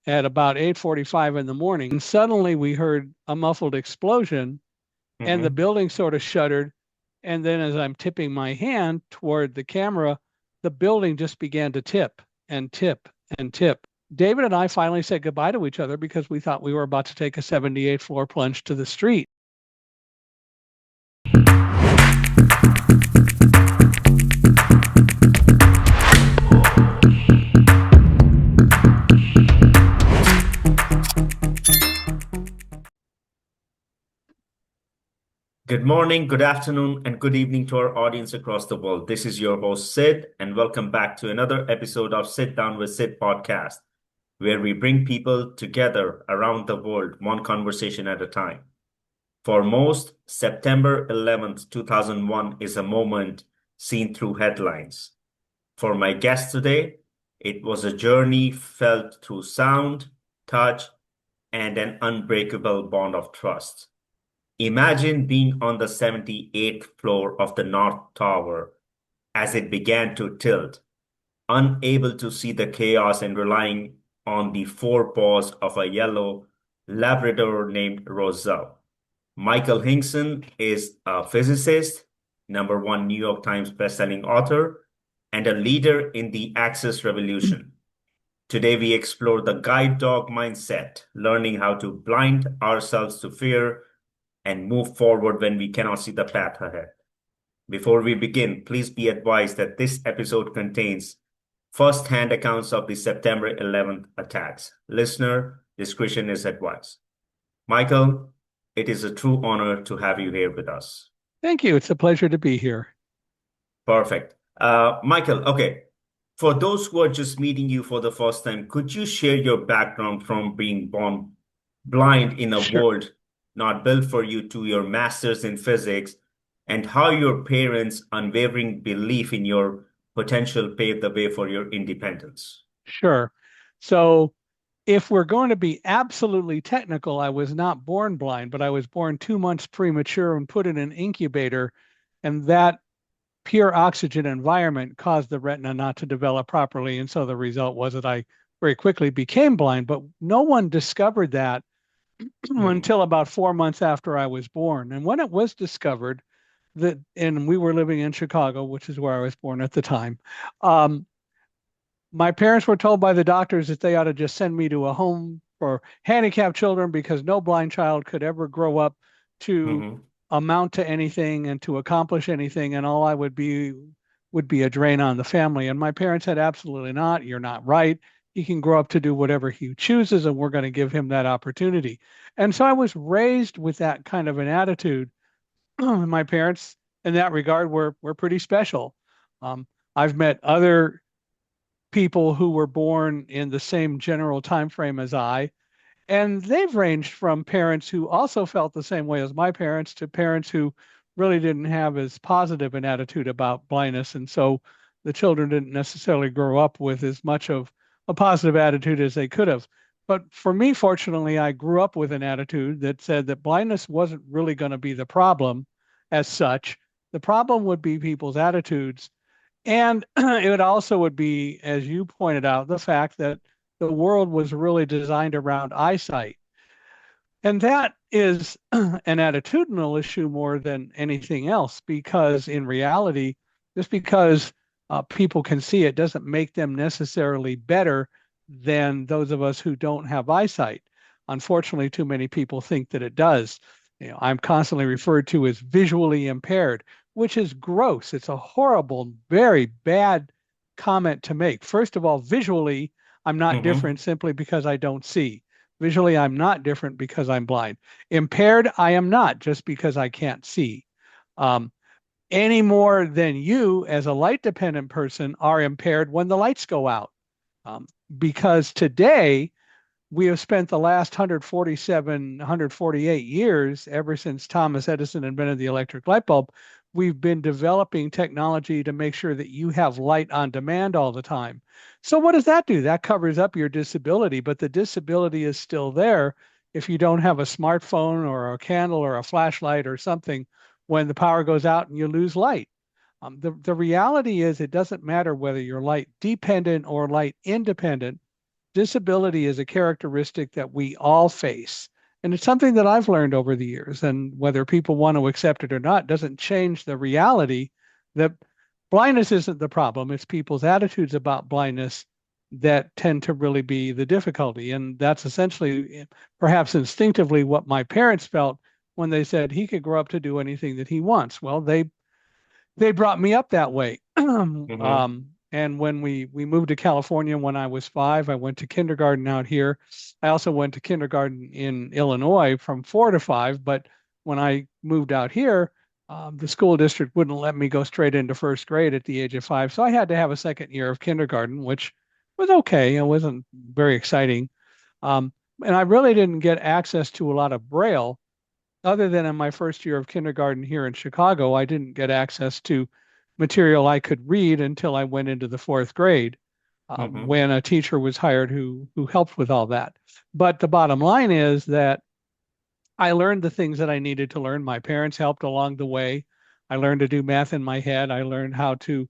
at about 8:45 in the morning. And suddenly we heard a muffled explosion and the Hmm. building sort of shuddered. And then as I'm tipping my hand toward the camera, the building just began to tip and tip and tip. David and I finally said goodbye to each other because we thought we were about to take a 78th floor plunge to the street. Good morning, good afternoon, and good evening to our audience across the world. This is your host, Sid, and welcome back to another episode of Sit Down with Sid podcast, where we bring people together around the world, one conversation at a time. For most, September 11th, 2001 is a moment seen through headlines. For my guest today, it was a journey felt through sound, touch, and an unbreakable bond of trust. Imagine being on the 78th floor of the North Tower as it began to tilt, unable to see the chaos and relying on the four paws of a yellow Labrador named Roselle. Michael Hingson is a physicist, number one New York Times bestselling author, and a leader in the access revolution. Today, we explore the guide dog mindset, learning how to blind ourselves to fear and move forward when we cannot see the path ahead. Before we begin, please be advised that this episode contains first-hand accounts of the September 11th attacks. Listener discretion is advised. Michael, it is a true honor to have you here with us. Thank you. It's a pleasure to be here. Perfect. Michael, okay. For those who are just meeting you for the first time, could you share your background from being born blind in a Sure. world not built for you to your master's in physics and how your parents' unwavering belief in your potential paved the way for your independence? Sure. So, if we're going to be absolutely technical, I was not born blind, but I was born 2 months premature and put in an incubator. And that pure oxygen environment caused the retina not to develop properly. And so the result was that I very quickly became blind, but no one discovered that Hmm. until about 4 months after I was born. And when it was discovered and we were living in Chicago, which is where I was born at the time, um, my parents were told by the doctors that they ought to just send me to a home for handicapped children because no blind child could ever grow up to Hmm. amount to anything and to accomplish anything, and all I would be a drain on the family. And my parents said, absolutely not. You're not right. He can grow up to do whatever he chooses, and we're going to give him that opportunity. And so I was raised with that kind of an attitude. My parents, in that regard, were pretty special. Um, I've met other people who were born in the same general time frame as I, and they've ranged from parents who also felt the same way as my parents to parents who really didn't have as positive an attitude about blindness, and so the children didn't necessarily grow up with as much of a positive attitude as they could have. But for me, fortunately, I grew up with an attitude that said that blindness wasn't really going to be the problem as such. The problem would be people's attitudes, and it also would be, as you pointed out, the fact that the world was really designed around eyesight. And that is an attitudinal issue more than anything else, because in reality, just because people can see it doesn't make them necessarily better than those of us who don't have eyesight. Unfortunately, too many people think that it does. I'm constantly referred to as visually impaired, which is gross. It's a horrible, very bad comment to make. First of all, visually, I'm not Hmm. different simply because I don't see. Visually, I'm not different because I'm blind. Impaired, I am not just because I can't see. Um, any more than you, as a light dependent person, are impaired when the lights go out. Um, because today, we have spent the last 147, 148 years, ever since Thomas Edison invented the electric light bulb, we've been developing technology to make sure that you have light on demand all the time. So what does that do? That covers up your disability, but the disability is still there if you don't have a smartphone or a candle or a flashlight or something when the power goes out and you lose light. The reality is it doesn't matter whether you're light dependent or light independent. disability is a characteristic that we all face. And it's something that I've learned over the years. And whether people want to accept it or not doesn't change the reality that blindness isn't the problem. It's people's attitudes about blindness that tend to really be the difficulty. And that's essentially, perhaps instinctively, what my parents felt when they said he could grow up to do anything that he wants. Well, they brought me up that way. Mm-hmm. And when we moved to California when I was 5, I went to kindergarten out here. I also went to kindergarten in Illinois from 4 to 5. But when I moved out here, the school district wouldn't let me go straight into first grade at the age of 5. So I had to have a second year of kindergarten, which was okay. It wasn't very exciting. And I really didn't get access to a lot of Braille other than in my first year of kindergarten here in Chicago. I didn't get access to material I could read until I went into the fourth grade, Mm-hmm. when a teacher was hired who helped with all that. But the bottom line is that I learned the things that I needed to learn. My parents helped along the way. I learned to do math in my head. I learned how to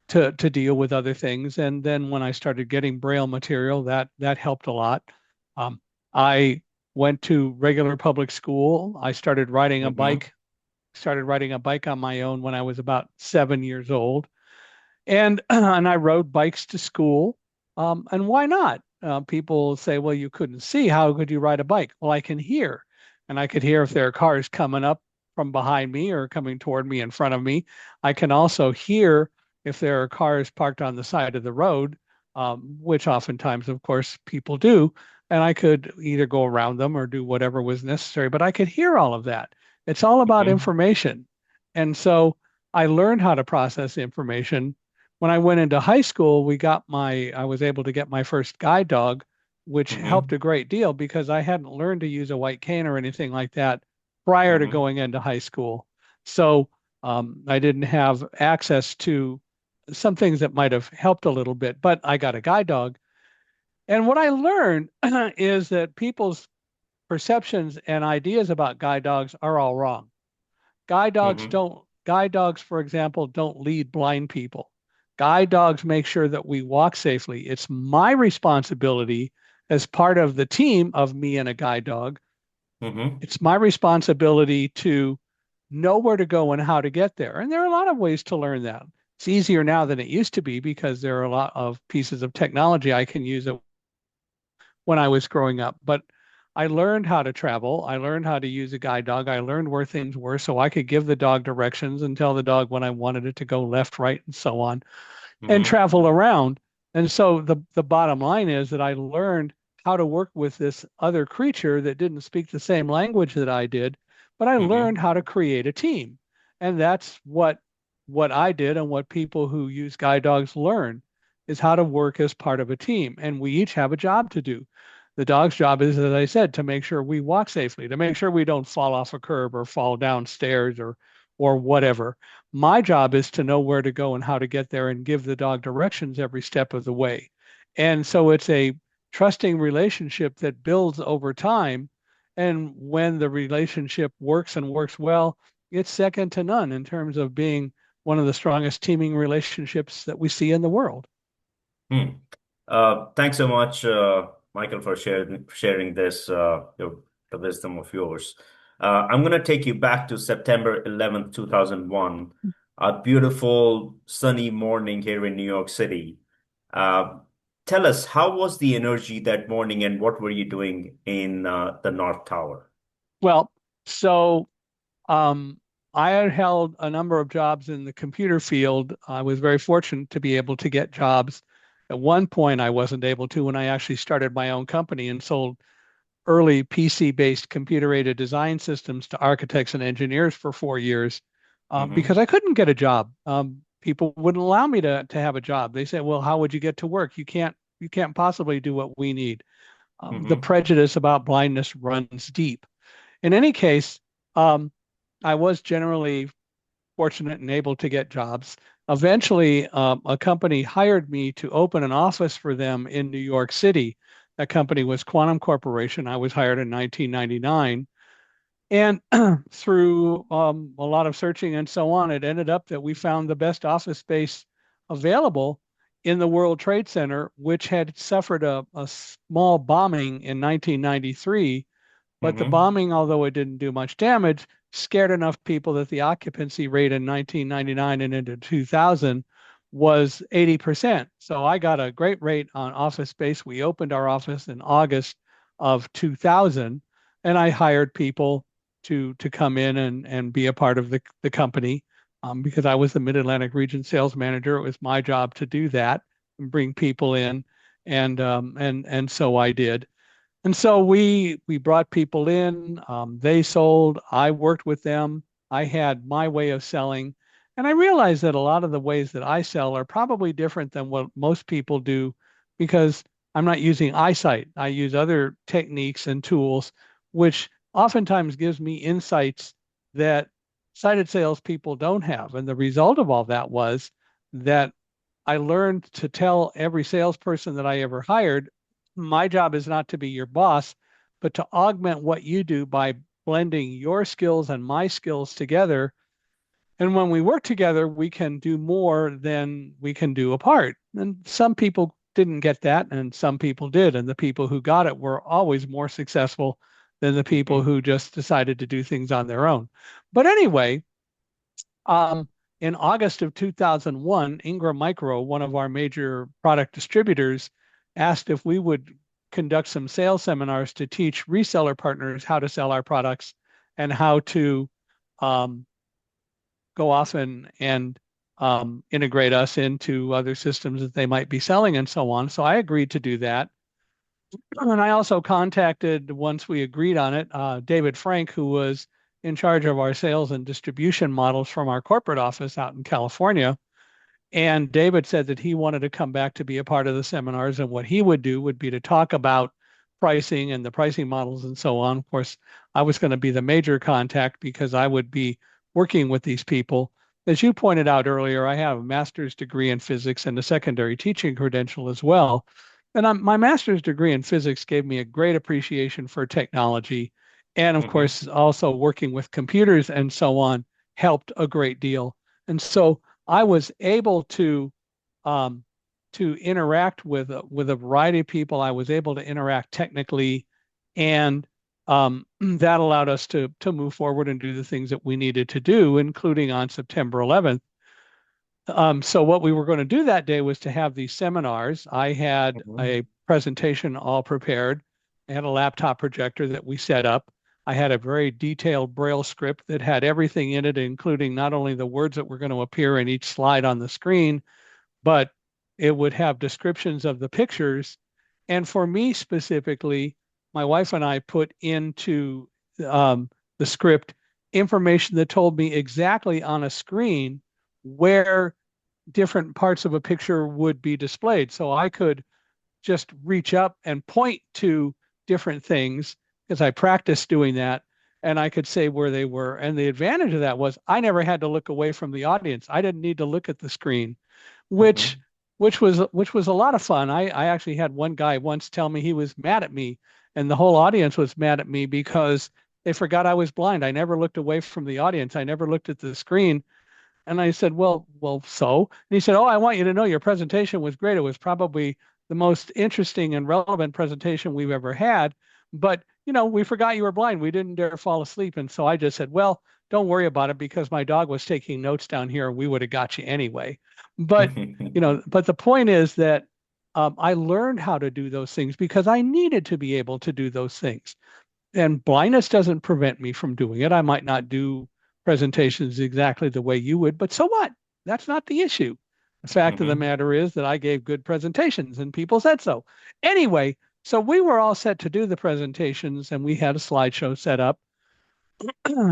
deal with other things. And then when I started getting Braille material, that helped a lot. I went to regular public school. I Mm-hmm. started riding a bike on my own when I was about 7 years old, and and I rode bikes to school. And why not? People say, "Well, you couldn't see. How could you ride a bike?" Well, I can hear, and I could hear if there are cars coming up from behind me or coming toward me in front of me. I can also hear if there are cars parked on the side of the road, which oftentimes, of course, people do. And I could either go around them or do whatever was necessary, but I could hear all of that. It's all about Mm-hmm. information. And so I learned how to process information. When I went into high school, I was able to get my first guide dog, which Mm-hmm. helped a great deal because I hadn't learned to use a white cane or anything like that prior to Mm-hmm. going into high school. So I didn't have access to some things that might have helped a little bit, but I got a guide dog. And what I learned is that people's perceptions and ideas about guide dogs are all wrong. Mm-hmm. Guide dogs, for example, don't lead blind people. Guide dogs make sure that we walk safely. It's my responsibility as part of the team of me and a guide dog. Mm-hmm. It's my responsibility to know where to go and how to get there. And there are a lot of ways to learn that. It's easier now than it used to be because there are a lot of pieces of technology I can use when I was growing up. But I learned how to travel. I learned how to use a guide dog. I learned where things were so I could give the dog directions and tell the dog when I wanted it to go left, right, and so on, and Mm-hmm. travel around. And so the bottom line is that I learned how to work with this other creature that didn't speak the same language that I did, but I Mm-hmm. learned how to create a team. And that's what I did and what people who use guide dogs learn is how to work as part of a team. And we each have a job to do. The dog's job is, as I said, to make sure we walk safely, to make sure we don't fall off a curb or fall downstairs or whatever. My job is to know where to go and how to get there and give the dog directions every step of the way. And so it's a trusting relationship that builds over time. And when the relationship works and works well, it's second to none in terms of being one of the strongest teaming relationships that we see in the world. Hmm. Thanks so much, Michael, for sharing this, the wisdom of yours. I'm going to take you back to September 11th, 2001, a beautiful sunny morning here in New York City. Uh, Tell us, how was the energy that morning and what were you doing in the North Tower? Well, so Um, I had held a number of jobs in the computer field. I was very fortunate to be able to get jobs. At one point, I wasn't able to when I actually started my own company and sold early PC-based computer-aided design systems to architects and engineers for 4 years, Mm-hmm. because I couldn't get a job. People wouldn't allow me to have a job. They said, "Well, how would you get to work? You can't possibly do what we need." The Mm-hmm. prejudice about blindness runs deep. In any case, um, I was generally fortunate and able to get jobs. Eventually, a company hired me to open an office for them in New York City. That company was Quantum Corporation. I was hired in 1999. And through a lot of searching and so on, it ended up that we found the best office space available in the World Trade Center, which had suffered a small bombing in 1993. But the Mm-hmm. bombing, although it didn't do much damage, scared enough people that the occupancy rate in 1999 and into 2000 was 80%. So I got a great rate on office space. We opened our office in August of 2000, and I hired people to come in and be a part of the company. Because I was the Mid-Atlantic region sales manager. It was my job to do that and bring people in, and so I did. And so we brought people in. They sold. I worked with them. I had my way of selling, and I realized that a lot of the ways that I sell are probably different than what most people do, because I'm not using eyesight. I use other techniques and tools, which oftentimes gives me insights that sighted salespeople don't have. And the result of all that was that I learned to tell every salesperson that I ever hired, my job is not to be your boss, but to augment what you do by blending your skills and my skills together. And when we work together, we can do more than we can do apart. And some people didn't get that, and some people did. And the people who got it were always more successful than the people Mm-hmm. who just decided to do things on their own. But anyway, um, in August of 2001, Ingram Micro, one of our major product distributors, asked if we would conduct some sales seminars to teach reseller partners how to sell our products and how to um, go off and integrate us into other systems that they might be selling and so on. So I agreed to do that. And I also contacted, once we agreed on it, David Frank, who was in charge of our sales and distribution models from our corporate office out in California. And David said that he wanted to come back to be a part of the seminars. And what he would do would be to talk about pricing and the pricing models and so on. Of course, I was going to be the major contact because I would be working with these people. As you pointed out earlier, I have a master's degree in physics and a secondary teaching credential as well. And my master's degree in physics gave me a great appreciation for technology. And of Mm-hmm. course, also working with computers and so on helped a great deal. And so I was able um, to interact with a variety of people. I was able to interact technically, and that allowed us to move forward and do the things that we needed to do, including on September 11th. So what we were going to do that day was to have these seminars. I had Mm-hmm. a presentation all prepared. I had a laptop projector that we set up. I had a very detailed Braille script that had everything in it, including not only the words that were going to appear in each slide on the screen, but it would have descriptions of the pictures. And for me specifically, my wife and I put into um, the script information that told me exactly on a screen where different parts of a picture would be displayed. So I could just reach up and point to different things because I practiced doing that, and I could say where they were. And the advantage of that was I never had to look away from the audience. I didn't need to look at the screen, which Mm-hmm. which was a lot of fun. I actually had one guy once tell me he was mad at me, and the whole audience was mad at me because they forgot I was blind. I never looked away from the audience. I never looked at the screen. And I said, well, so? And he said, oh, I want you to know your presentation was great. It was probably the most interesting and relevant presentation we've ever had. But, we forgot you were blind. We didn't dare fall asleep. And so I just said, well, don't worry about it because my dog was taking notes down here and we would have got you anyway. But, but the point is that I learned how to do those things because I needed to be able to do those things. And blindness doesn't prevent me from doing it. I might not do presentations exactly the way you would, but so what? That's not the issue. The fact of the Mm-hmm. matter is that I gave good presentations and people said so. Anyway, so we were all set to do the presentations and we had a slideshow set up.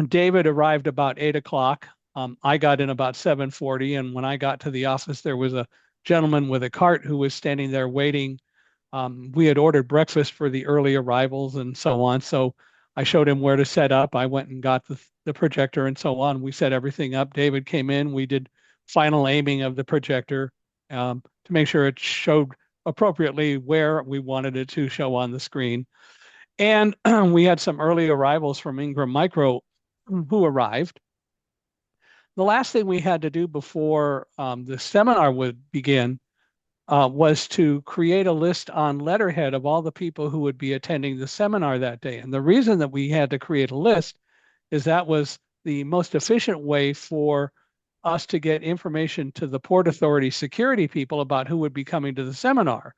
David arrived about 8 o'clock. I got in about 7:40, and when I got to the office, there was a gentleman with a cart who was standing there waiting. We had ordered breakfast for the early arrivals and so on. So I showed him where to set up. I went and got the projector and so on. We set everything up. David came in. We did final aiming of the projector to make sure it showed appropriately where we wanted it to show on the screen. And we had some early arrivals from Ingram Micro who arrived. The last thing we had to do before the seminar would begin was to create a list on letterhead of all the people who would be attending the seminar that day. And the reason that we had to create a list is that was the most efficient way for us to get information to the Port Authority security people about who would be coming to the seminar.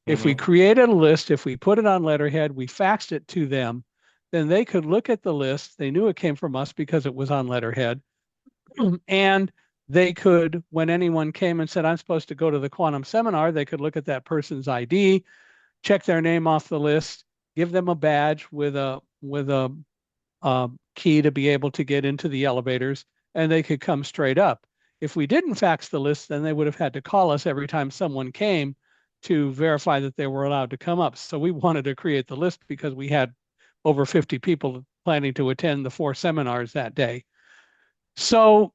If we Mm-hmm. created a list, if we put it on letterhead, we faxed it to them, then they could look at the list. They knew it came from us because it was on letterhead. And they could, when anyone came and said, I'm supposed to go to the quantum seminar, they could look at that person's ID, check their name off the list, give them a badge with a key to be able to get into the elevators, and they could come straight up. If we didn't fax the list, then they would have had to call us every time someone came to verify that they were allowed to come up. So we wanted to create the list because we had over 50 people planning to attend the 4 seminars that day. So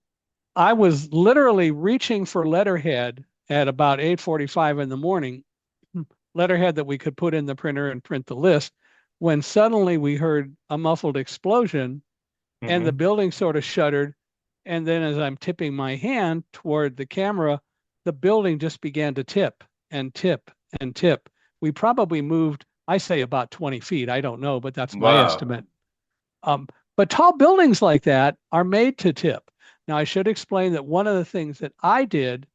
I was literally reaching for letterhead at about 8:45 in the morning, letterhead that we could put in the printer and print the list, when suddenly we heard a muffled explosion and the Mm-hmm. building sort of shuddered. And then as I'm tipping my hand toward the camera, the building just began to tip and tip and tip. We probably moved, I say about 20 feet. I don't know, but that's my Wow. estimate. Um, but tall buildings like that are made to tip. Now, I should explain that one of the things that I did,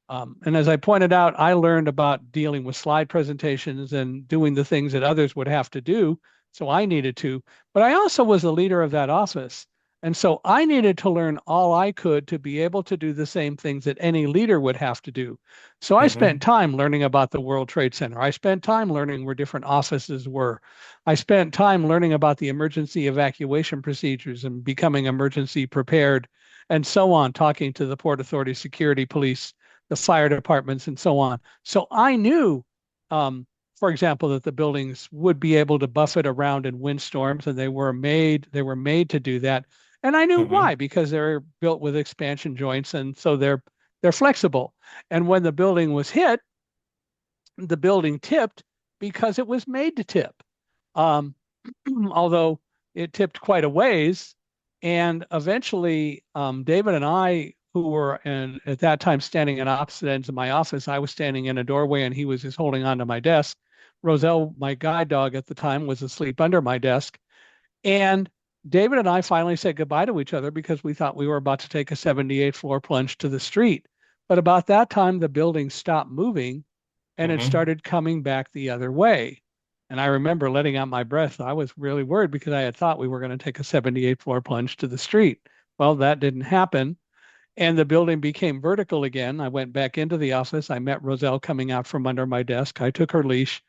and as I pointed out, I learned about dealing with slide presentations and doing the things that others would have to do. So I needed to, but I also was the leader of that office. And so I needed to learn all I could to be able to do the same things that any leader would have to do. So I Mm-hmm. spent time learning about the World Trade Center. I spent time learning where different offices were. I spent time learning about the emergency evacuation procedures and becoming emergency prepared and so on, talking to the Port Authority security police, the fire departments, and so on. So I knew, for example, that the buildings would be able to buffet around in windstorms, and they were made to do that. And I knew Mm-hmm. why, because they're built with expansion joints, and so they're flexible. And when the building was hit, the building tipped because it was made to tip. Um, although it tipped quite a ways. And eventually, David and I, who were at that time standing at opposite ends of my office, I was standing in a doorway and he was just holding onto my desk. Roselle, my guide dog at the time, was asleep under my desk. And David and I finally said goodbye to each other because we thought we were about to take a 78th floor plunge to the street. But about that time, the building stopped moving and it Mm-hmm. started coming back the other way. And I remember letting out my breath. I was really worried because I had thought we were going to take a 78th floor plunge to the street. Well, that didn't happen. And the building became vertical again. I went back into the office. I met Roselle coming out from under my desk. I took her leash.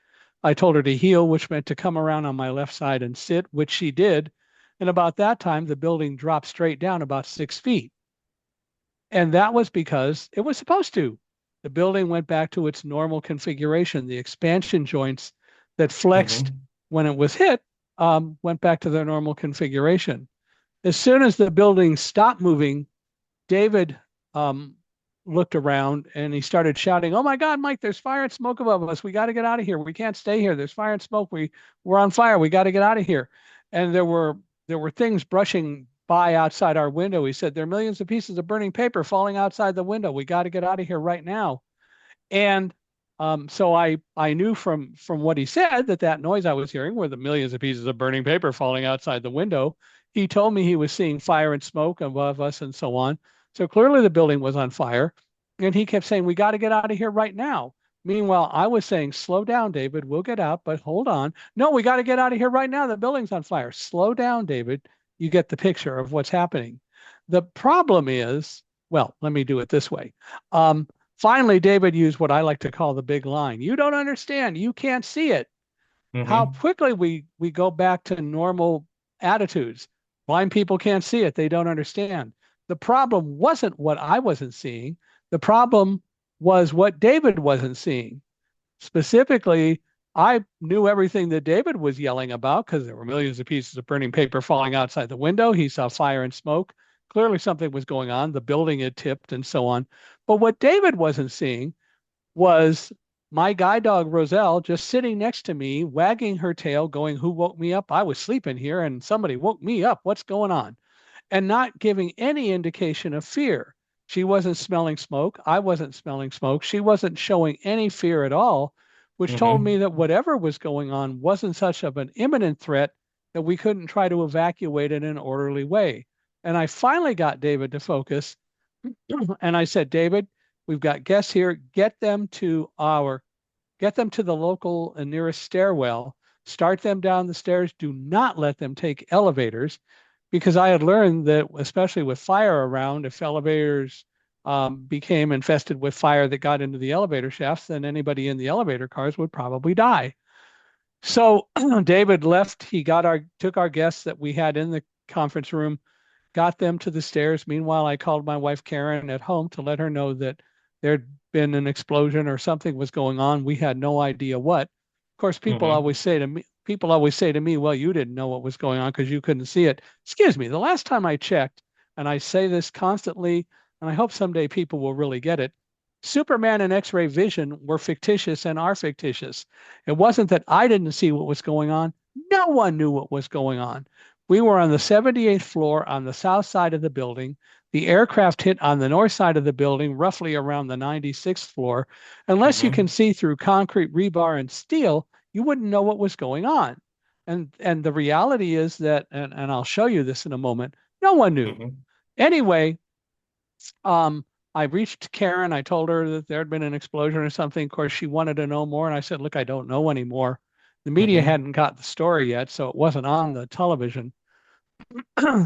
I told her to heel, which meant to come around on my left side and sit, which she did. And about that time, the building dropped straight down about 6 feet. And that was because it was supposed to. The building went back to its normal configuration. The expansion joints that flexed Mm-hmm. when it was hit went back to their normal configuration. As soon as the building stopped moving, David um, looked around and he started shouting, "Oh my God, Mike, there's fire and smoke above us. We got to get out of here. We can't stay here. There's fire and smoke. We're on fire. We got to get out of here." And there were things brushing by outside our window. He said, "There are millions of pieces of burning paper falling outside the window. We got to get out of here right now." And so I knew from what he said that that noise I was hearing were the millions of pieces of burning paper falling outside the window. He told me he was seeing fire and smoke above us and so on. So clearly the building was on fire. And he kept saying, "We got to get out of here right now." Meanwhile, I was saying, "Slow down, David. We'll get out, but hold on. No, we got to get out of here right now. The building's on fire." Slow down, David. You get the picture of what's happening. The problem is, well, let me do it this way. Um, Finally, David used what I like to call the big line. "You don't understand. You can't see it." How Mm-hmm. quickly we go back to normal attitudes. Blind people can't see it. They don't understand. The problem wasn't what I wasn't seeing. The problem was what David wasn't seeing. Specifically, I knew everything that David was yelling about because there were millions of pieces of burning paper falling outside the window. He saw fire and smoke. Clearly, something was going on. The building had tipped and so on. But what David wasn't seeing was my guide dog, Roselle, just sitting next to me, wagging her tail, going, "Who woke me up? I was sleeping here and somebody woke me up. What's going on?" And not giving any indication of fear. She wasn't smelling smoke. I wasn't smelling smoke. She wasn't showing any fear at all, which told Mm-hmm. me that whatever was going on wasn't such of an imminent threat that we couldn't try to evacuate it in an orderly way. And I finally got David to focus. And I said, David, we've got guests here. Get them to the local and nearest stairwell. Start them down the stairs. Do not let them take elevators, because I had learned that, especially with fire around, if elevators became infested with fire that got into the elevator shafts, then anybody in the elevator cars would probably die. So David left. He took our guests that we had in the conference room, got them to the stairs. Meanwhile, I called my wife Karen at home to let her know that there'd been an explosion or something was going on. We had no idea what. Of course, Mm-hmm. people always say to me, well, you didn't know what was going on because you couldn't see it. Excuse me, the last time I checked, and I say this constantly, and I hope someday people will really get it. Superman and X-ray vision were fictitious and are fictitious. It wasn't that I didn't see what was going on. No one knew what was going on. We were on the 78th floor on the south side of the building. The aircraft hit on the north side of the building, roughly around the 96th floor. Unless you can Mm-hmm. see through concrete, rebar, and steel, you wouldn't know what was going on. And the reality is that, and I'll show you this in a moment, no one knew. Mm-hmm. Anyway, I reached Karen. I told her that there had been an explosion or something. Of course, she wanted to know more. And I said, look, I don't know anymore. The media Mm-hmm. hadn't got the story yet, so it wasn't on the television.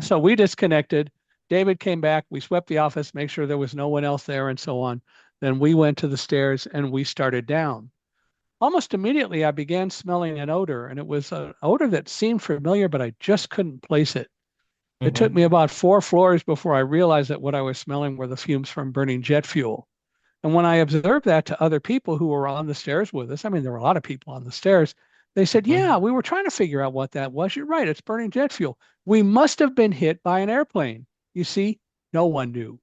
So we disconnected. David came back. We swept the office, make sure there was no one else there, and so on. Then we went to the stairs and we started down. Almost immediately, I began smelling an odor, and it was an odor that seemed familiar, but I just couldn't place it. It took Mm-hmm. me about 4 floors before I realized that what I was smelling were the fumes from burning jet fuel. And when I observed that to other people who were on the stairs with us, I mean, there were a lot of people on the stairs, they said, yeah, Mm-hmm. we were trying to figure out what that was. You're right, it's burning jet fuel. We must have been hit by an airplane. You see, no one knew.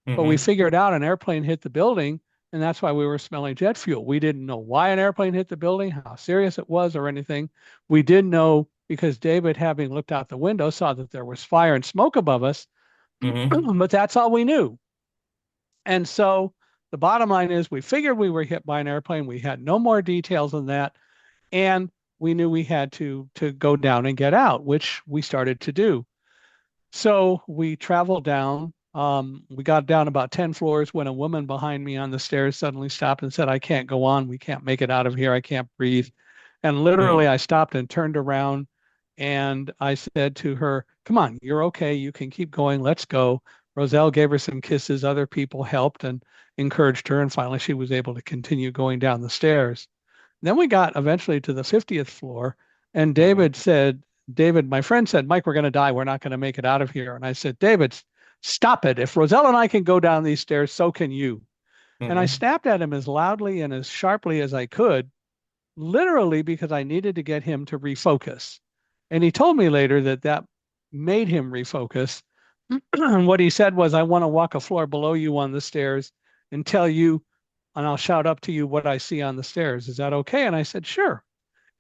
But we Mm-hmm. figured out an airplane hit the building, and that's why we were smelling jet fuel. We didn't know why an airplane hit the building, how serious it was, or anything. We did know because David, having looked out the window, saw that there was fire and smoke above us, Mm-hmm. but that's all we knew. And so the bottom line is we figured we were hit by an airplane. We had no more details than that. And we knew we had to go down and get out, which we started to do. So we traveled down. We got down about 10 floors when a woman behind me on the stairs suddenly stopped and said, I can't go on. We can't make it out of here. I can't breathe. And literally, I stopped and turned around and I said to her, come on, you're okay. You can keep going. Let's go. Roselle gave her some kisses. Other people helped and encouraged her. And finally, she was able to continue going down the stairs. Then we got eventually to the 50th floor. And Mm-hmm. David, my friend said, Mike, we're going to die. We're not going to make it out of here. And I said, David, stop it. If Roselle and I can go down these stairs, so can you. And I Mm-hmm. snapped at him as loudly and as sharply as I could, literally because I needed to get him to refocus. And he told me later that that made him refocus. And what he said was, I want to walk a floor below you on the stairs and tell you, and I'll shout up to you what I see on the stairs. Is that okay? And I said, sure.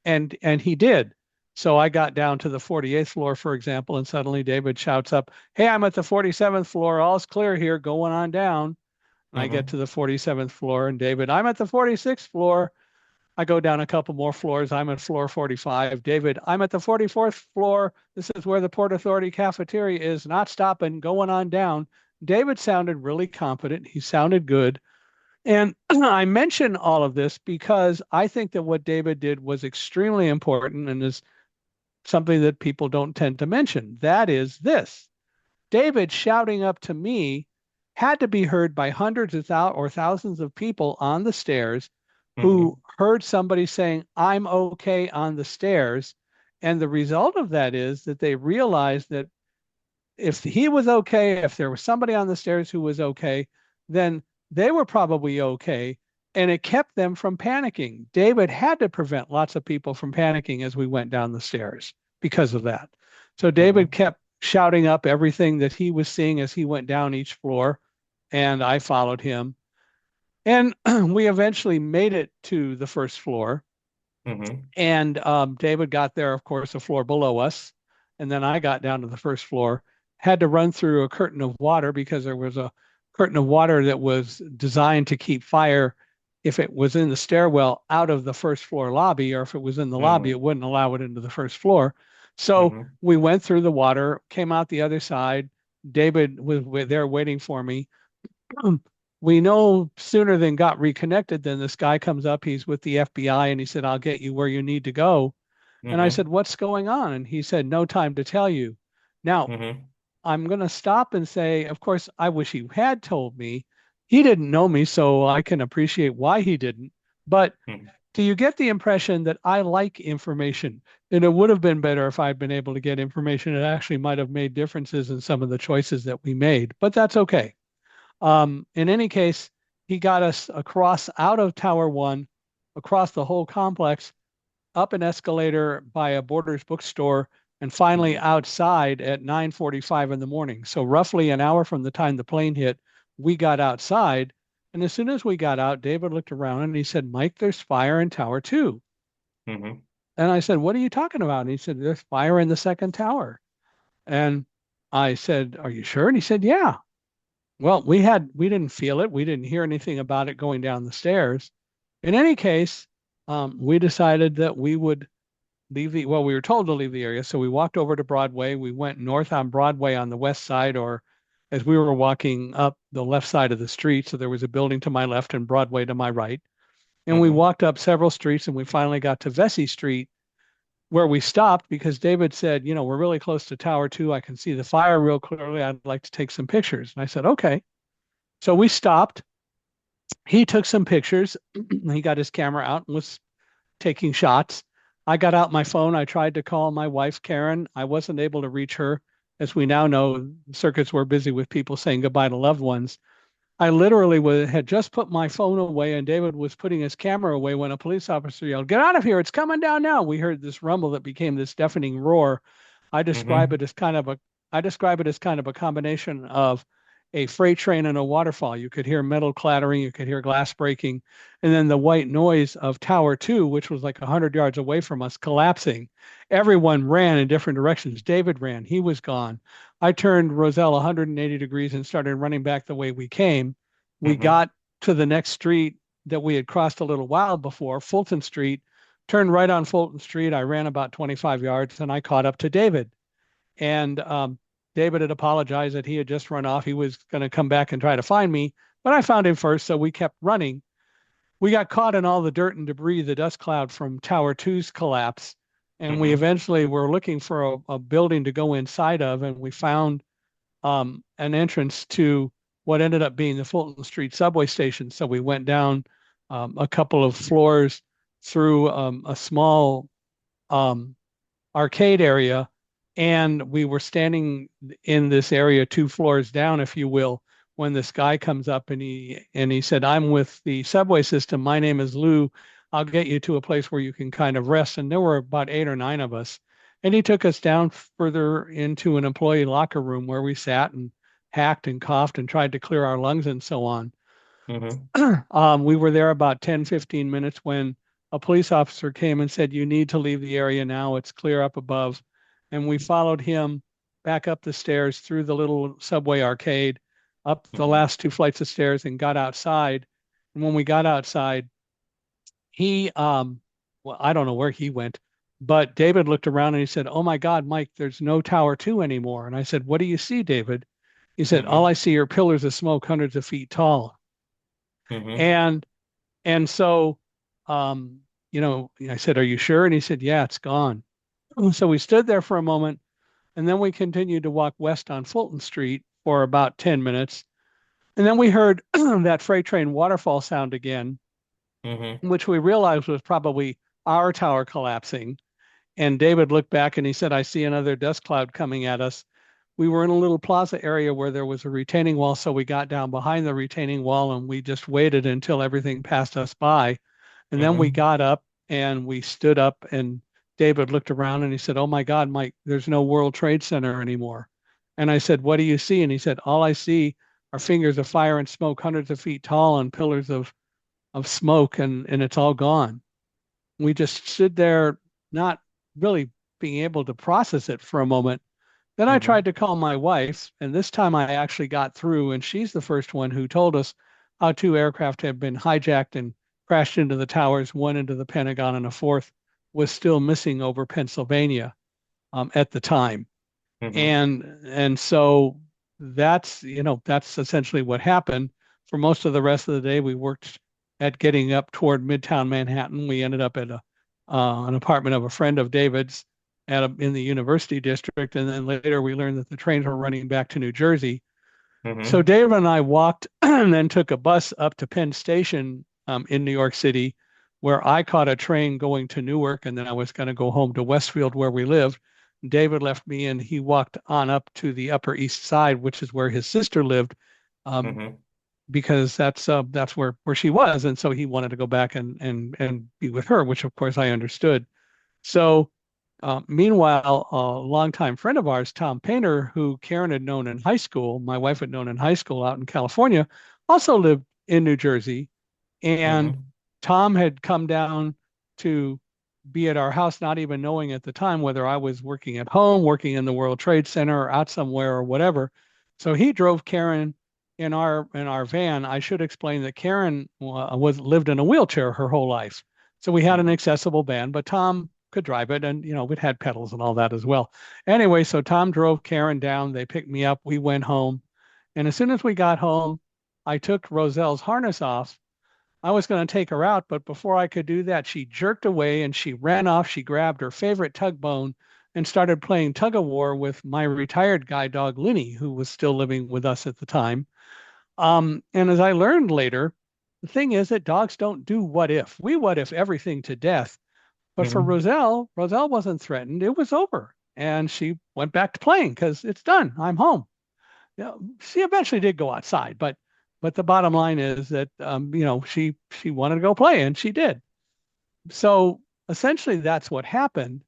And he did. So I got down to the 48th floor, for example, and suddenly David shouts up, hey, I'm at the 47th floor. All's clear here. Going on down. And I get Mm-hmm. to the 47th floor, and David, I'm at the 46th floor. I go down a couple more floors. I'm at floor 45. David, I'm at the 44th floor. This is where the Port Authority cafeteria is. Not stopping, going on down. David sounded really confident. He sounded good. And I mention all of this because I think that what David did was extremely important and is something that people don't tend to mention. That is this: David shouting up to me had to be heard by hundreds of or thousands of people on the stairs who Mm-hmm. heard somebody saying, I'm okay on the stairs. And the result of that is that they realized that if he was okay, if there was somebody on the stairs who was okay, then they were probably okay. And it kept them from panicking. David had to prevent lots of people from panicking as we went down the stairs because of that. So David Mm-hmm. kept shouting up everything that he was seeing as he went down each floor, and I followed him. And we eventually made it to the first floor. Mm-hmm. And David got there, of course, a floor below us. And then I got down to the first floor, had to run through a curtain of water because there was a curtain of water that was designed to keep fire if it was in the stairwell out of the first floor lobby, or if it was in the lobby, it Mm-hmm. wouldn't allow it into the first floor. So Mm-hmm. we went through the water, came out the other side. David was there waiting for me. We no sooner than got reconnected than this guy comes up. He's with the FBI and he said, I'll get you where you need to go. And I Mm-hmm. said, what's going on? And he said, no time to tell you. Now, Mm-hmm. I'm going to stop and say, of course, I wish he had told me. He didn't know me, so I can appreciate why he didn't. But do you get the impression that I like information? And it would have been better if I'd been able to get information that actually might have made differences in some of the choices that we made, but that's okay. In any case, he got us across out of Tower One, across the whole complex, up an escalator by a Borders bookstore, and finally Mm-hmm. outside at 9:45 in the morning. So roughly an hour from the time the plane hit, we got outside. And as soon as we got out, David looked around and he said, Mike, there's fire in Tower Two. Mm-hmm. And I said, what are you talking about? And he said, there's fire in the second tower. And I said, are you sure? And he said, yeah. Well, we didn't feel it. We didn't hear anything about it going down the stairs. In any case, we decided that we would we were told to leave the area. So we walked over to Broadway. We went north on Broadway on the west side, or as we were walking up the left side of the street. So there was a building to my left and Broadway to my right. And we Mm-hmm. walked up several streets and we finally got to Vesey Street, where we stopped because David said, we're really close to Tower Two. I can see the fire real clearly. I'd like to take some pictures. And I said, okay. So we stopped. He took some pictures. He got his camera out and was taking shots. I got out my phone. I tried to call my wife, Karen. I wasn't able to reach her. As we now know, circuits were busy with people saying goodbye to loved ones. I literally had just put my phone away and David was putting his camera away when a police officer yelled, "Get out of here. It's coming down now." We heard this rumble that became this deafening roar. I describe Mm-hmm. it as kind of a I describe it as kind of a combination of a freight train and a waterfall. You could hear metal clattering, you could hear glass breaking, and then the white noise of Tower Two, which was like 100 yards away from us, collapsing. Everyone ran in different directions. David ran, he was gone. I turned Roselle 180 degrees and started running back the way we came. We Mm-hmm. got to the next street that we had crossed a little while before, Fulton Street, turned right on Fulton Street. I ran about 25 yards and I caught up to David. And David had apologized that he had just run off. He was going to come back and try to find me, but I found him first. So we kept running. We got caught in all the dirt and debris, the dust cloud from Tower Two's collapse. And we Mm-hmm. eventually were looking for a building to go inside of, and we found an entrance to what ended up being the Fulton Street subway station. So we went down a couple of floors through a small um, arcade area, and we were standing in this area 2 floors down, if you will, when this guy comes up and he said, "I'm with the subway system. My name is Lou. I'll get you to a place where you can kind of rest." And there were about 8 or 9 of us. And he took us down further into an employee locker room where we sat and hacked and coughed and tried to clear our lungs and so on. Mm-hmm. We were there about 10, 15 minutes when a police officer came and said, "You need to leave the area now. It's clear up above." And we followed him back up the stairs through the little subway arcade, up the Mm-hmm. last 2 flights of stairs and got outside. And when we got outside, well, I don't know where he went, but David looked around and he said, "Oh my God, Mike, there's no Tower Two anymore." And I said, "What do you see, David?" He said, "All Mm-hmm. I see are pillars of smoke hundreds of feet tall." Mm-hmm. And so, um, I said, "Are you sure?" And he said, "Yeah, it's gone." So we stood there for a moment, and then we continued to walk west on Fulton Street for about 10 minutes. And then we heard that freight train waterfall sound again, Mm-hmm. which we realized was probably our tower collapsing. And David looked back and he said, "I see another dust cloud coming at us." We were in a little plaza area where there was a retaining wall. So we got down behind the retaining wall and we just waited until everything passed us by. And then we Mm-hmm. got up and we stood up and David looked around and he said, "Oh my God, Mike, there's no World Trade Center anymore." And I said, "What do you see?" And he said, "All I see are fingers of fire and smoke hundreds of feet tall and pillars of smoke and it's all gone." We just stood there, not really being able to process it for a moment. Then I Mm-hmm. tried to call my wife, and this time I actually got through, and she's the first one who told us how two aircraft had been hijacked and crashed into the towers, one into the Pentagon, and a fourth was still missing over Pennsylvania at the time. Mm-hmm. And so that's essentially what happened. For most of the rest of the day, we worked at getting up toward Midtown Manhattan. We ended up at an apartment of a friend of David's in the University District, and then later we learned that the trains were running back to New Jersey. So Mm-hmm. David and I walked and then took a bus up to Penn Station in New York City, where I caught a train going to Newark, and then I was going to go home to Westfield where we lived. David left me, and he walked on up to the Upper East Side, which is where his sister lived, um, Mm-hmm. because that's where she was, and so he wanted to go back and be with her, which of course I understood. So, meanwhile, a longtime friend of ours, Tom Painter, who Karen had known in high school, my wife had known in high school out in California, also lived in New Jersey. And Mm-hmm. Tom had come down to be at our house, not even knowing at the time whether I was working at home, working in the World Trade Center, or out somewhere or whatever. So he drove Karen in our van. I should explain that Karen was lived in a wheelchair her whole life. So we had an Mm-hmm. accessible van, but Tom could drive it, and we'd had pedals and all that as well. Anyway, so Tom drove Karen down. They picked me up. We went home, and as soon as we got home, I took Roselle's harness off. I was going to take her out, but before I could do that, she jerked away and she ran off. She grabbed her favorite tug bone and started playing tug of war with my retired guide dog, Linny, who was still living with us at the time. And as I learned later, the thing is that dogs don't do what if. We what if everything to death. But for Mm-hmm. Roselle wasn't threatened. It was over. And she went back to playing because it's done. I'm home. She eventually did go outside, but the bottom line is that she wanted to go play and she did. So essentially, that's what happened.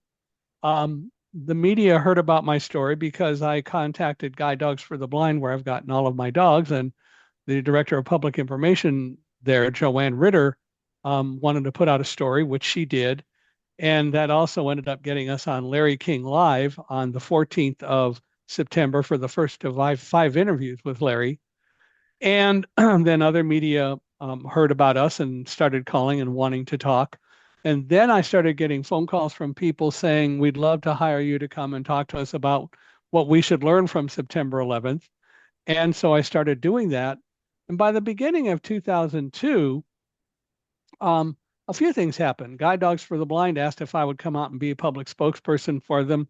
The media heard about my story because I contacted Guide Dogs for the Blind, where I've gotten all of my dogs, and the director of public information there, Joanne Ritter, wanted to put out a story, which she did. And that also ended up getting us on Larry King Live on the 14th of September for the first of five interviews with Larry. And then other media heard about us and started calling and wanting to talk. And then I started getting phone calls from people saying, we'd love to hire you to come and talk to us about what we should learn from September 11th. And so I started doing that. And by the beginning of 2002, a few things happened. Guide Dogs for the Blind asked if I would come out and be a public spokesperson for them.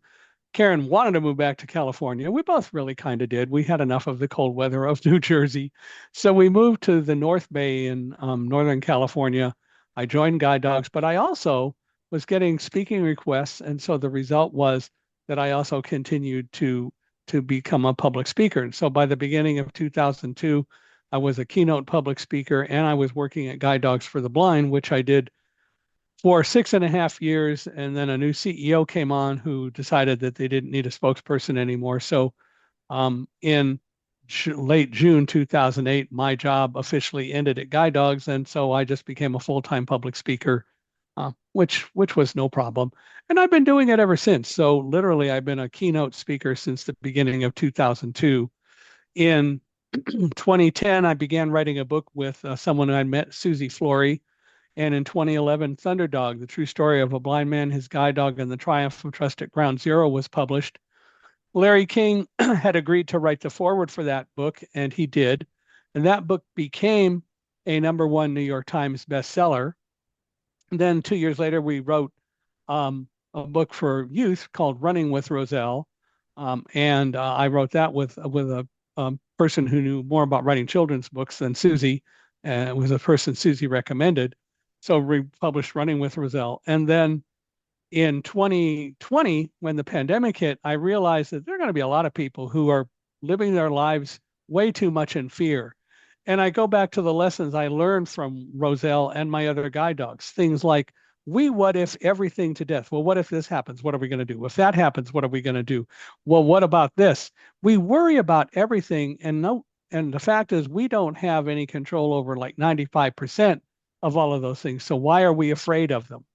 Karen wanted to move back to California. We both really kind of did. We had enough of the cold weather of New Jersey. So we moved to the North Bay in Northern California. I joined Guide Dogs, but I also was getting speaking requests. And so the result was that I also continued to become a public speaker. And so by the beginning of 2002, I was a keynote public speaker and I was working at Guide Dogs for the Blind, which I did for 6.5 years. And then a new CEO came on who decided that they didn't need a spokesperson anymore. So in late June 2008, my job officially ended at Guide Dogs. And so I just became a full-time public speaker, which was no problem. And I've been doing it ever since. So literally, I've been a keynote speaker since the beginning of 2002. In 2010, I began writing a book with someone I met, Susie Flory, and in 2011, Thunderdog, the true story of a blind man, his guide dog, and the triumph of trust at Ground Zero was published. Larry King had agreed to write the foreword for that book, and he did. And that book became a #1 New York Times bestseller. And then 2 years later, we wrote a book for youth called Running with Roselle. And I wrote that with a person who knew more about writing children's books than Susie. It was a person Susie recommended. So we published Running with Roselle. And then in 2020, when the pandemic hit, I realized that there are going to be a lot of people who are living their lives way too much in fear. And I go back to the lessons I learned from Roselle and my other guide dogs. Things like, we what if everything to death? Well, what if this happens? What are we going to do? If that happens, what are we going to do? Well, what about this? We worry about everything, and the fact is we don't have any control over like 95% of all of those things. So why are we afraid of them?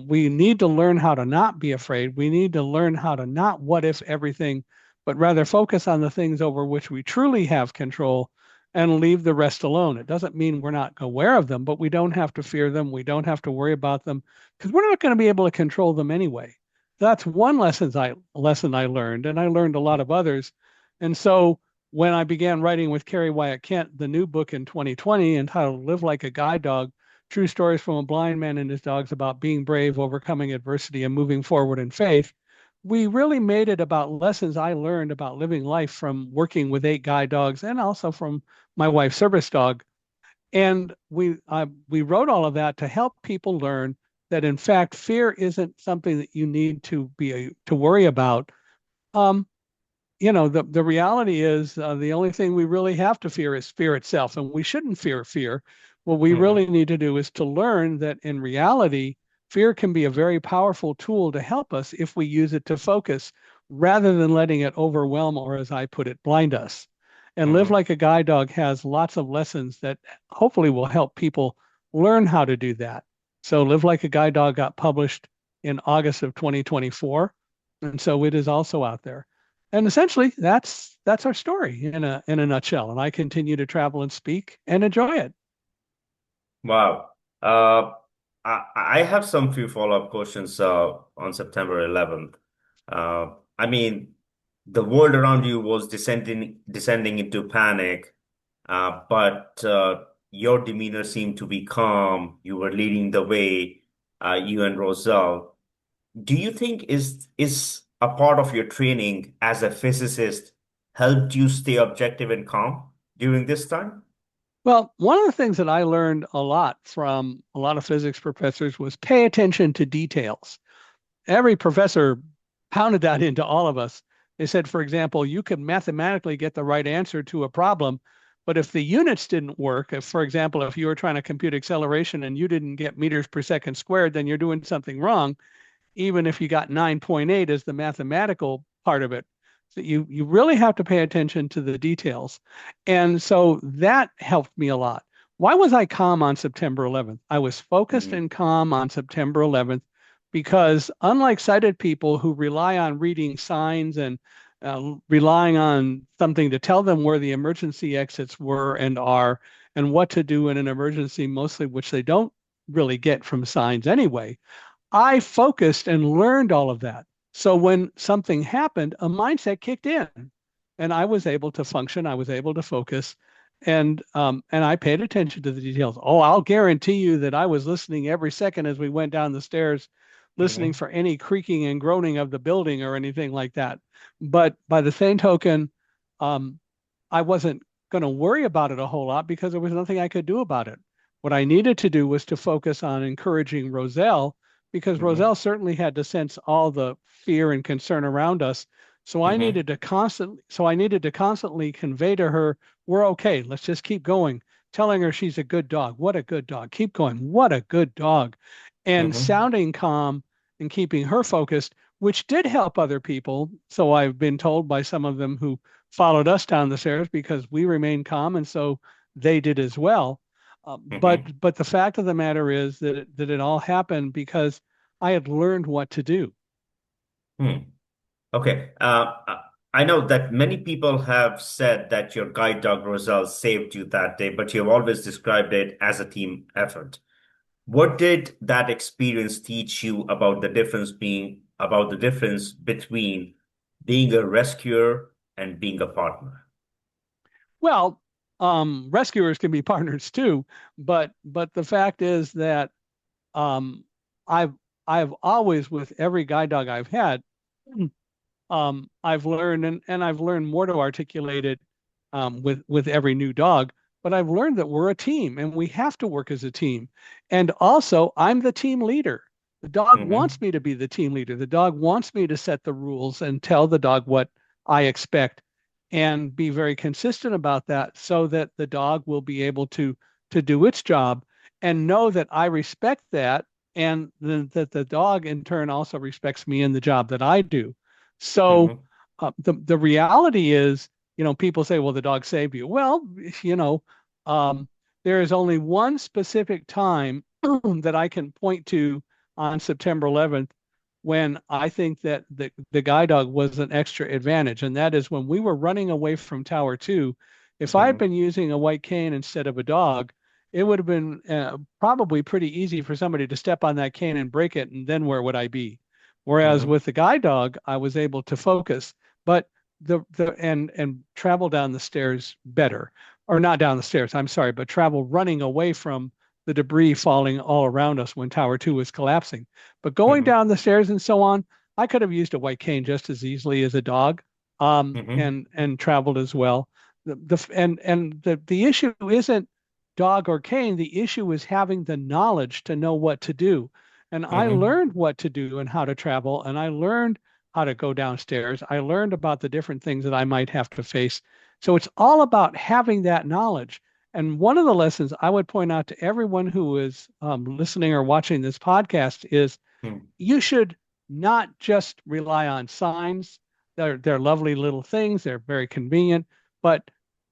We need to learn how to not be afraid. We need to learn how to not what if everything, but rather focus on the things over which we truly have control and leave the rest alone. It doesn't mean we're not aware of them, but we don't have to fear them. We don't have to worry about them because we're not going to be able to control them anyway. That's one lesson I learned, and I learned a lot of others. And so when I began writing with Carrie Wyatt Kent, the new book in 2020 entitled Live Like a Guide Dog, True Stories from a Blind Man and His Dogs about being brave, overcoming adversity, and moving forward in faith, we really made it about lessons I learned about living life from working with 8 guide dogs and also from my wife's service dog. And we wrote all of that to help people learn that in fact fear isn't something that you need to worry about. Um, the reality is the only thing we really have to fear is fear itself, and we shouldn't fear fear. What we Hmm. really need to do is to learn that in reality, fear can be a very powerful tool to help us if we use it to focus rather than letting it overwhelm or, as I put it, blind us. And Live Hmm. Like a Guide Dog has lots of lessons that hopefully will help people learn how to do that. So Live Like a Guide Dog got published in August of 2024, and so it is also out there. And essentially, that's our story in a nutshell. And I continue to travel and speak and enjoy it. Wow. I have some few follow-up questions on September 11th. I mean, the world around you was descending into panic, but your demeanor seemed to be calm. You were leading the way, you and Roselle. Do you think is a part of your training as a physicist helped you stay objective and calm during this time? Well, one of the things that I learned a lot from a lot of physics professors was pay attention to details. Every professor pounded that into all of us. They said, for example, you could mathematically get the right answer to a problem, but if the units didn't work, if, for example, if you were trying to compute acceleration and you didn't get meters per second squared, then you're doing something wrong, even if you got 9.8 as the mathematical part of it. So you really have to pay attention to the details. And so that helped me a lot. Why was I calm on September 11th? I was focused Hmm. and calm on September 11th because unlike sighted people who rely on reading signs and relying on something to tell them where the emergency exits were and are and what to do in an emergency, mostly which they don't really get from signs anyway, I focused and learned all of that. So when something happened, a mindset kicked in and I was able to function. I was able to focus and I paid attention to the details. Oh, I'll guarantee you that I was listening every second as we went down the stairs, listening Hmm. for any creaking and groaning of the building or anything like that. But by the same token, um, I wasn't going to worry about it a whole lot because there was nothing I could do about it. What I needed to do was to focus on encouraging Roselle because Hmm. Roselle certainly had to sense all the fear and concern around us. Hmm. So I needed to constantly convey to her, we're okay. Let's just keep going. Telling her she's a good dog. What a good dog. Keep going. What a good dog. And Hmm. sounding calm and keeping her focused, which did help other people. So I've been told by some of them who followed us down the stairs because we remained calm, and so they did as well. Hmm. But the fact of the matter is that it all happened because I had learned what to do. Hmm. Okay. I know that many people have said that your guide dog Roselle saved you that day, but you've always described it as a team effort. What did that experience teach you about the difference between being a rescuer and being a partner? Well, rescuers can be partners too, but the fact is that um, I've I've always with every guide dog I've had, I've learned and I've learned more to articulate it with every new dog. But I've learned that we're a team and we have to work as a team. And also, I'm the team leader. The dog wants Hmm. me to be the team leader. The dog wants me to set the rules and tell the dog what I expect and be very consistent about that so that the dog will be able to do its job and know that I respect that and that the dog in turn also respects me in the job that I do. So Hmm. the reality is, people say, well, the dog saved you. Well, you know, um, there is only one specific time that I can point to on September 11th when I think that the guide dog was an extra advantage. And that is when we were running away from Tower 2, if I had Hmm. been using a white cane instead of a dog, it would have been probably pretty easy for somebody to step on that cane and break it. And then where would I be? Whereas Hmm. with the guide dog, I was able to focus, but and travel down the stairs better, or not down the stairs, I'm sorry, but travel running away from the debris falling all around us when Tower 2 was collapsing. But going Hmm. down the stairs and so on, I could have used a white cane just as easily as a dog, Hmm. and traveled as well. The issue isn't dog or cane. The issue is having the knowledge to know what to do. And I Hmm. learned what to do and how to travel, and I learned how to go downstairs. I learned about the different things that I might have to face. So it's all about having that knowledge. And one of the lessons I would point out to everyone who is listening or watching this podcast is Hmm. you should not just rely on signs. They're lovely little things. They're very convenient, but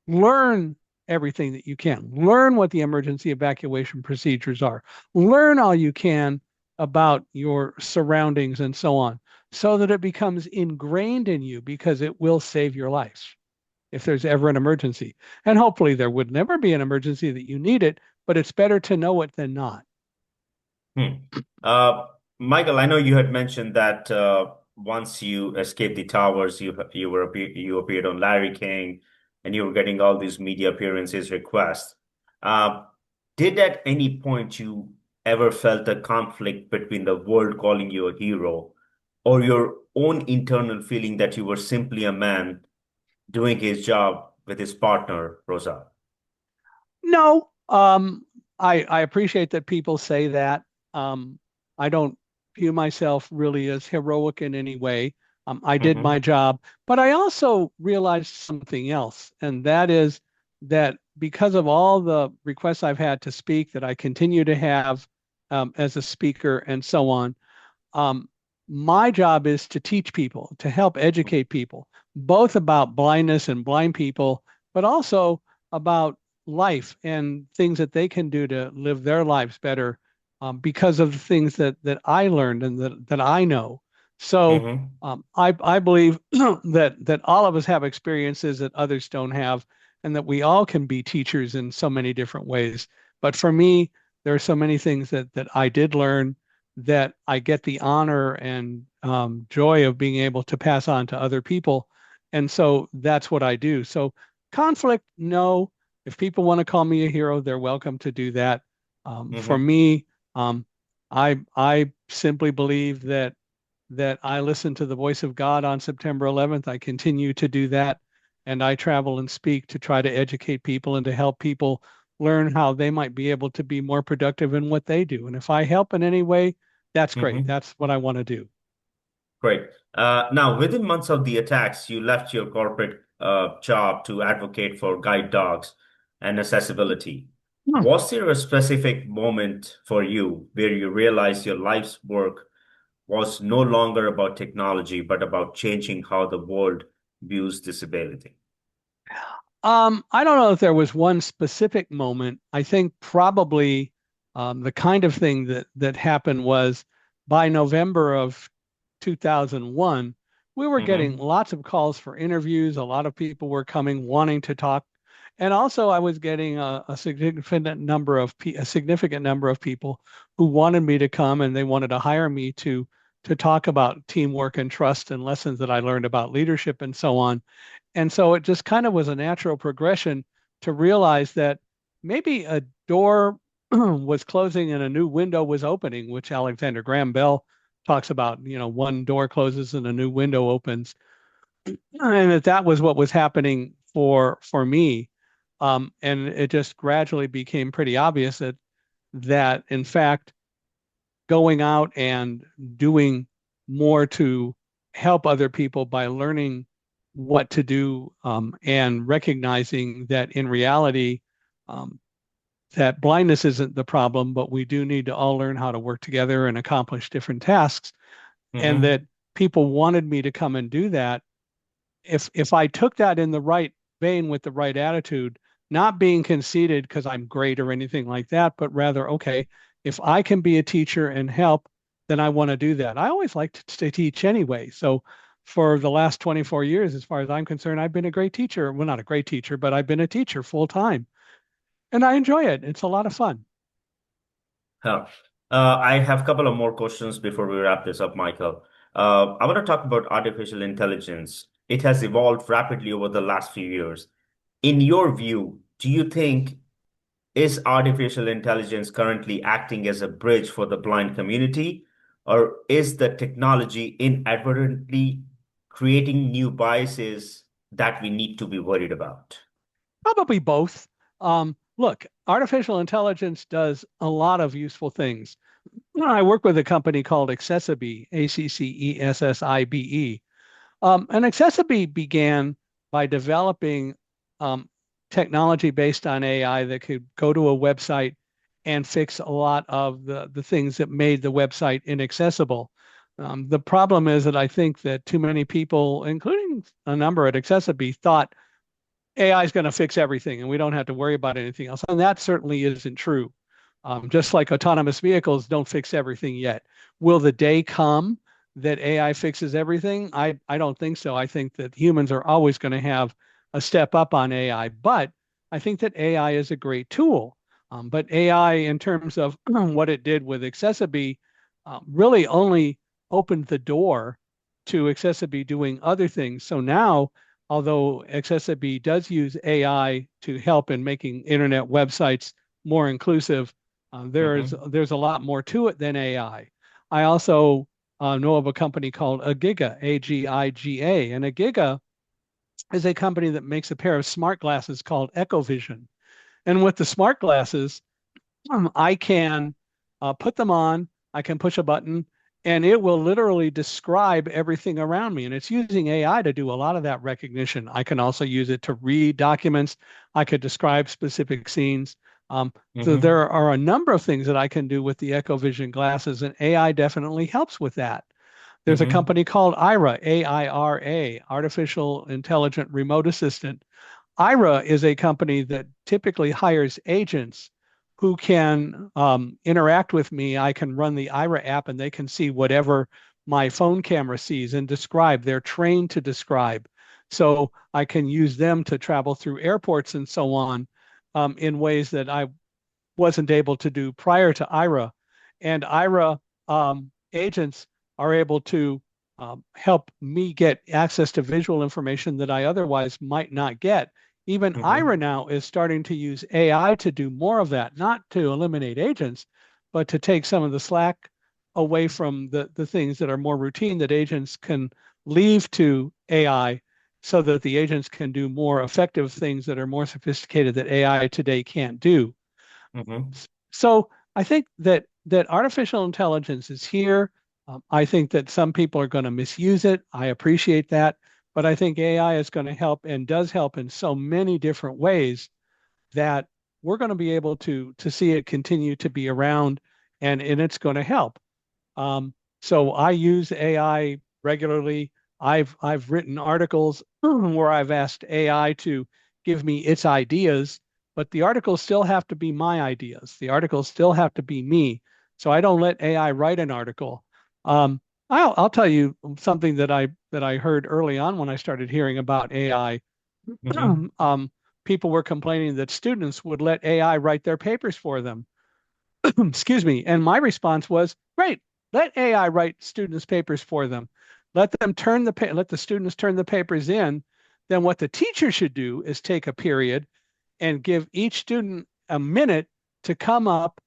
learn everything that you can. Learn what the emergency evacuation procedures are. Learn all you can about your surroundings and so on, so that it becomes ingrained in you because it will save your life if there's ever an emergency. And hopefully there would never be an emergency that you need it, but it's better to know it than not. Hmm. Uh, Michael, I know you had mentioned that once you escaped the towers, you appeared on Larry King, and you were getting all these media appearances requests. Uh, did at any point you ever felt a conflict between the world calling you a hero, or your own internal feeling that you were simply a man doing his job with his partner, Rosa? No, I appreciate that people say that. Um, I don't view myself really as heroic in any way. I did my Hmm. job, but I also realized something else, and that is that because of all the requests I've had to speak, that I continue to have as a speaker and so on, um, my job is to teach people, to help educate people, both about blindness and blind people, but also about life and things that they can do to live their lives better, because of the things that I learned and that I know. So Hmm. I believe that all of us have experiences that others don't have, and that we all can be teachers in so many different ways. But for me, there are so many things that I did learn that I get the honor and joy of being able to pass on to other people. And so that's what I do. So conflict, no. If people want to call me a hero, they're welcome to do that. For Hmm. me, um, I simply believe that I listened to the voice of God on September 11th. I continue to do that, and I travel and speak to try to educate people and to help people learn how they might be able to be more productive in what they do. And if I help in any way, that's great. Hmm. That's what I want to do. Great. Now, within months of the attacks, you left your corporate job to advocate for guide dogs and accessibility. Hmm. Was there a specific moment for you where you realized your life's work was no longer about technology, but about changing how the world views disability? I don't know if there was one specific moment. I think probably the kind of thing that happened was by November of 2001, we were getting Hmm. lots of calls for interviews. A lot of people were coming wanting to talk. And also I was getting a significant number of people who wanted me to come, and they wanted to hire me to talk about teamwork and trust and lessons that I learned about leadership and so on. And so it just kind of was a natural progression to realize that maybe a door was closing and a new window was opening, which Alexander Graham Bell talks about. One door closes and a new window opens, and that was what was happening for me. And it just gradually became pretty obvious that in fact going out and doing more to help other people by learning what to do, and recognizing that in reality, um, that blindness isn't the problem, but we do need to all learn how to work together and accomplish different tasks. And Hmm. that people wanted me to come and do that. If I took that in the right vein with the right attitude, not being conceited because I'm great or anything like that, but rather, okay, if I can be a teacher and help, then I want to do that. I always liked to teach anyway. So for the last 24 years, as far as I'm concerned, I've been a great teacher. Well, not a great teacher, but I've been a teacher full time and I enjoy it. It's a lot of fun. Huh. I have a couple of more questions before we wrap this up, Michael. I want to talk about artificial intelligence. It has evolved rapidly over the last few years. In your view, do you think is artificial intelligence currently acting as a bridge for the blind community, or is the technology inadvertently creating new biases that we need to be worried about? Probably both. Look, artificial intelligence does a lot of useful things. I work with a company called Accessibe, Accessibe. And Accessibe began by developing um, technology based on AI that could go to a website and fix a lot of the things that made the website inaccessible. The problem is that I think that too many people, including a number at Accessibe, thought AI is going to fix everything and we don't have to worry about anything else. And that certainly isn't true. Just like autonomous vehicles don't fix everything yet. Will the day come that AI fixes everything? I don't think so. I think that humans are always going to have a step up on AI, but I think that AI is a great tool. But AI, in terms of what it did with Accessibe, really only opened the door to Accessibe doing other things. So now, although Accessibe does use AI to help in making internet websites more inclusive, Hmm. there's a lot more to it than AI. I also know of a company called Agiga, Agiga, and Agiga is a company that makes a pair of smart glasses called EchoVision. And with the smart glasses, I can put them on, I can push a button, and it will literally describe everything around me. And it's using AI to do a lot of that recognition. I can also use it to read documents. I could describe specific scenes. So Hmm. there are a number of things that I can do with the EchoVision glasses, and AI definitely helps with that. There's a Hmm. company called Ira, AIRA, Artificial Intelligent Remote Assistant. Ira is a company that typically hires agents who can interact with me. I can run the Ira app and they can see whatever my phone camera sees and describe. They're trained to describe. So I can use them to travel through airports and so on in ways that I wasn't able to do prior to IRA. And IRA agents are able to help me get access to visual information that I otherwise might not get. Even Hmm. IRA now is starting to use AI to do more of that, not to eliminate agents, but to take some of the slack away from the things that are more routine that agents can leave to AI so that the agents can do more effective things that are more sophisticated that AI today can't do. Hmm. So I think that artificial intelligence is here. I think that some people are going to misuse it. I appreciate that, but I think AI is going to help and does help in so many different ways that we're going to be able to see it continue to be around, and it's going to help. Um, so I use AI regularly. I've written articles where I've asked AI to give me its ideas, but the articles still have to be my ideas. The articles still have to be me. So I don't let AI write an article. Um, I'll tell you something that I heard early on when I started hearing about AI. Hmm. People were complaining that students would let AI write their papers for them. Excuse me. And my response was, great, let AI write students' papers for them. Let the students turn the papers in. Then what the teacher should do is take a period and give each student a minute to come up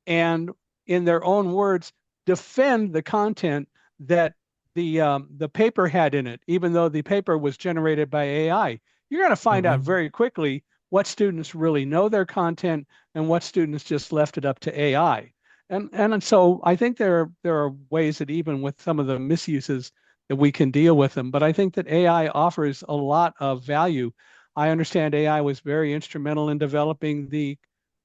and, in their own words, defend the content that the paper had in it, even though the paper was generated by AI. You're going to find out Hmm. very quickly what students really know their content and what students just left it up to AI. And so I think there are ways that even with some of the misuses that we can deal with them, but I think that AI offers a lot of value. I understand AI was very instrumental in developing the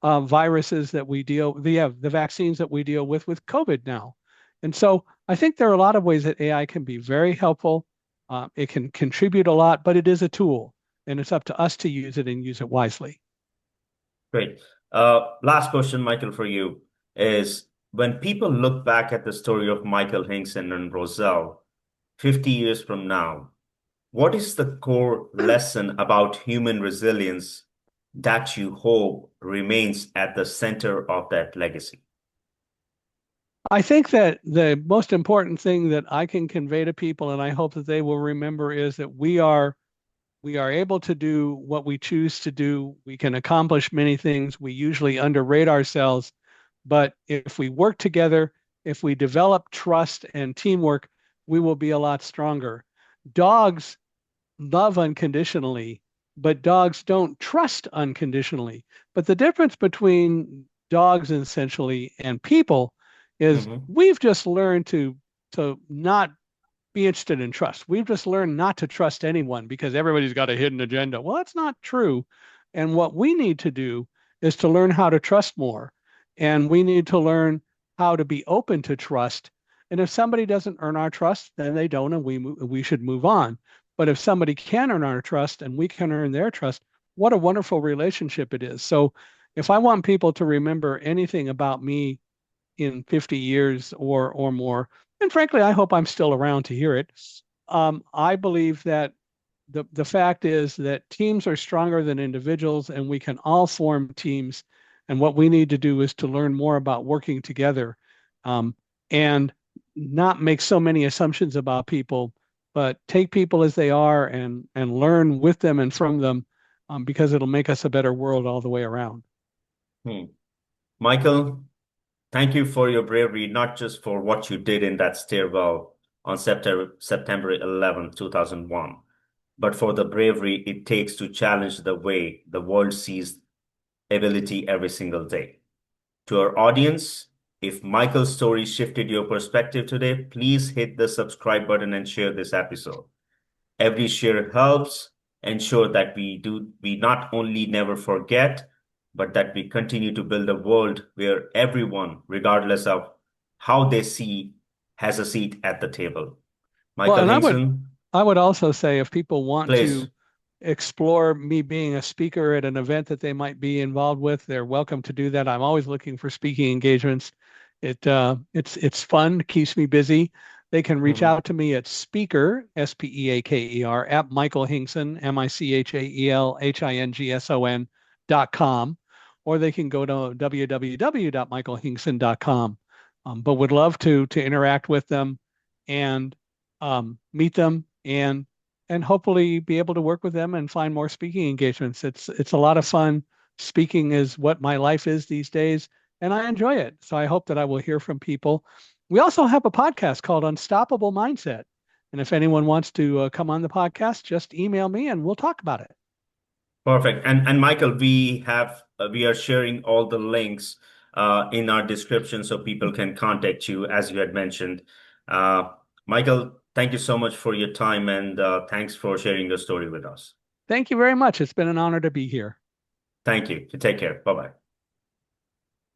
viruses that the vaccines that we deal with COVID now. And so I think there are a lot of ways that AI can be very helpful. It can contribute a lot, but it is a tool, and it's up to us to use it and use it wisely. Great. Last question, Michael, for you is when people look back at the story of Michael Hingson and Roselle 50 years from now, what is the core lesson about human resilience that you hope remains at the center of that legacy? I think that the most important thing that I can convey to people, and I hope that they will remember, is that we are able to do what we choose to do. We can accomplish many things. We usually underrate ourselves, but if we work together, if we develop trust and teamwork, we will be a lot stronger. Dogs love unconditionally, but dogs don't trust unconditionally. But the difference between dogs essentially and people is Hmm. we've just learned to not be interested in trust. We've just learned not to trust anyone because everybody's got a hidden agenda. Well, that's not true. And what we need to do is to learn how to trust more. And we need to learn how to be open to trust. And if somebody doesn't earn our trust, then they don't, and we should move on. But if somebody can earn our trust and we can earn their trust, what a wonderful relationship it is. So if I want people to remember anything about me in 50 years or more, and frankly, I hope I'm still around to hear it. I believe that the fact is that teams are stronger than individuals, and we can all form teams. And what we need to do is to learn more about working together, and not make so many assumptions about people, but take people as they are and learn with them and from them, because it'll make us a better world all the way around. Hmm. Michael, thank you for your bravery, not just for what you did in that stairwell on September 11th, 2001, but for the bravery it takes to challenge the way the world sees ability every single day. To our audience, if Michael's story shifted your perspective today, please hit the subscribe button and share this episode. Every share helps ensure that we not only never forget, but that we continue to build a world where everyone, regardless of how they see, has a seat at the table. Well, Michael and Hingson, I would also say if people want please. to explore me being a speaker at an event that they might be involved with, they're welcome to do that. I'm always looking for speaking engagements. It's fun, keeps me busy. They can reach Mhm. out to me at speaker, SPEAKER, at Michael Hingson, MICHAELHINGSON.com, or they can go to www.michaelhingson.com. But would love to interact with them and meet them and hopefully be able to work with them and find more speaking engagements. It's a lot of fun. Speaking is what my life is these days, and I enjoy it. So I hope that I will hear from people. We also have a podcast called Unstoppable Mindset. And if anyone wants to come on the podcast, just email me and we'll talk about it. Perfect. And Michael, we are sharing all the links in our description so people can contact you as you had mentioned. Uh, Michael, thank you so much for your time and thanks for sharing your story with us. Thank you very much. It's been an honor to be here. Thank you. Take care. Bye bye.